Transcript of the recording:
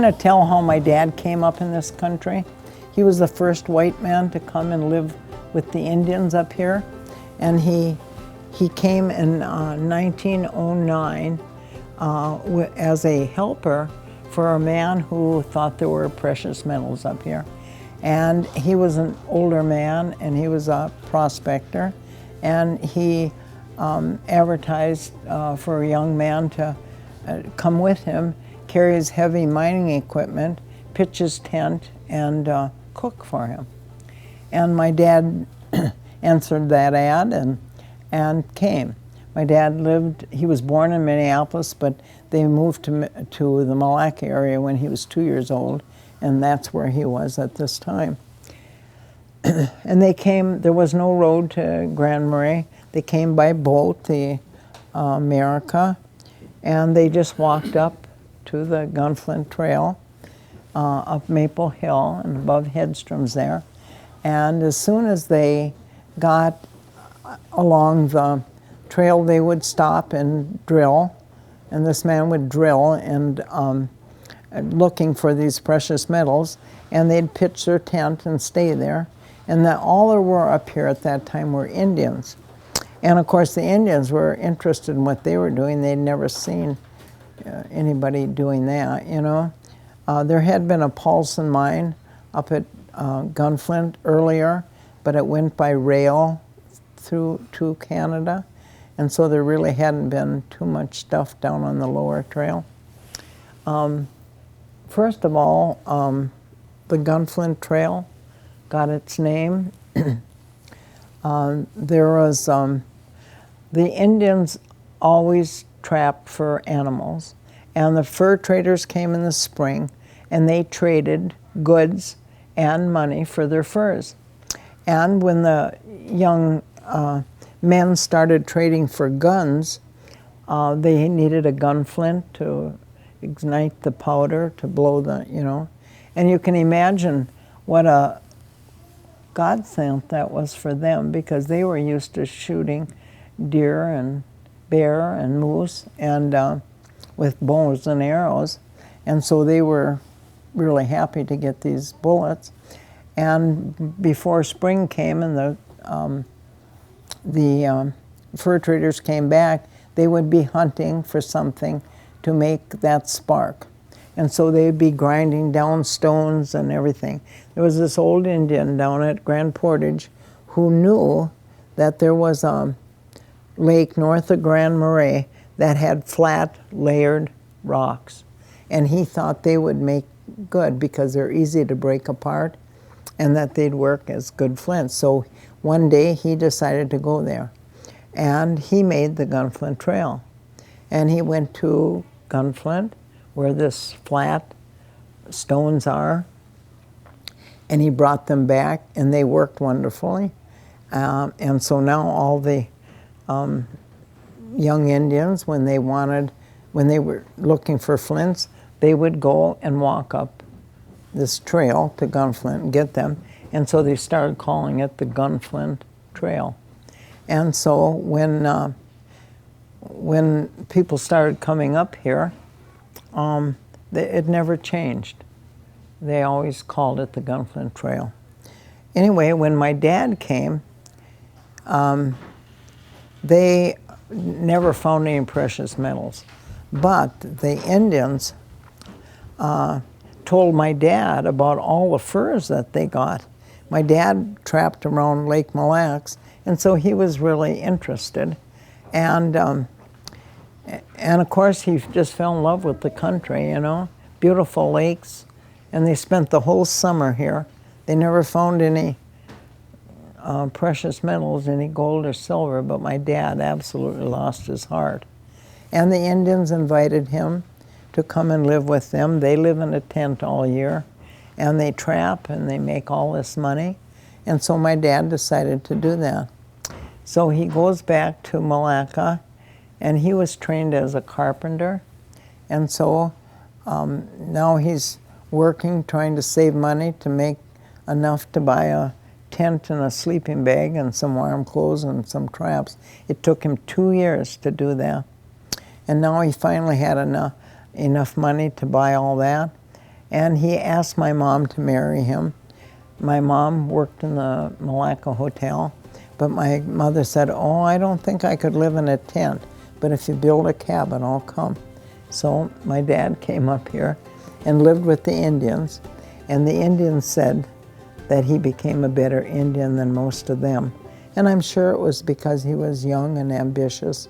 kind of tell how my dad came up in this country. He was the first white man to come and live with the Indians up here. And he came in 1909 as a helper for a man who thought there were precious metals up here. And he was an older man, and he was a prospector, and he advertised for a young man to come with him, carry his heavy mining equipment, pitch his tent, and cook for him. And my dad answered that ad and came. My dad he was born in Minneapolis, but they moved to the Malacca area when he was 2 years old, and that's where he was at this time. And they came, there was no road to Grand Marais. They came by boat, the America, and they just walked up to the Gunflint Trail, up Maple Hill and above Headstrom's there. And as soon as they got along the trail, they would stop and drill, and this man would drill and looking for these precious metals, and they'd pitch their tent and stay there. And that all there were up here at that time were Indians. And of course the Indians were interested in what they were doing. They'd never seen anybody doing that, you know. There had been a Paulson mine up at Gunflint earlier, but it went by rail through to Canada, and so there really hadn't been too much stuff down on the lower trail. First of all, the Gunflint Trail got its name. There was, the Indians always trapped for animals, and the fur traders came in the spring, and they traded goods and money for their furs. And when the young men started trading for guns, they needed a gunflint to ignite the powder, to blow the, you know. And you can imagine what a godsend that was for them, because they were used to shooting deer and bear and moose and with bows and arrows. And so they were really happy to get these bullets. And before spring came and the fur traders came back, they would be hunting for something to make that spark. And so they'd be grinding down stones and everything. There was this old Indian down at Grand Portage who knew that there was a lake north of Grand Marais that had flat, layered rocks. And he thought they would make good because they're easy to break apart and that they'd work as good flints. So one day he decided to go there. And he made the Gunflint Trail. And he went to Gunflint, where this flat stones are, and he brought them back, and they worked wonderfully. And so now all the young Indians, when they were looking for flints, they would go and walk up this trail to Gunflint and get them. And so they started calling it the Gunflint Trail. And so when people started coming up here, it never changed. They always called it the Gunflint Trail. Anyway, when my dad came, they never found any precious metals. But the Indians told my dad about all the furs that they got. My dad trapped around Lake Mille Lacs, and so he was really interested. And of course, he just fell in love with the country, you know, beautiful lakes. And they spent the whole summer here. They never found any precious metals, any gold or silver, but my dad absolutely lost his heart. And the Indians invited him to come and live with them. They live in a tent all year, and they trap, and they make all this money. And so my dad decided to do that. So he goes back to Malacca, and he was trained as a carpenter. And so now he's working, trying to save money to make enough to buy a tent and a sleeping bag and some warm clothes and some traps. It took him 2 years to do that. And now he finally had enough money to buy all that. And he asked my mom to marry him. My mom worked in the Malacca Hotel, but my mother said, oh, I don't think I could live in a tent, but if you build a cabin, I'll come. So my dad came up here and lived with the Indians, and the Indians said that he became a better Indian than most of them. And I'm sure it was because he was young and ambitious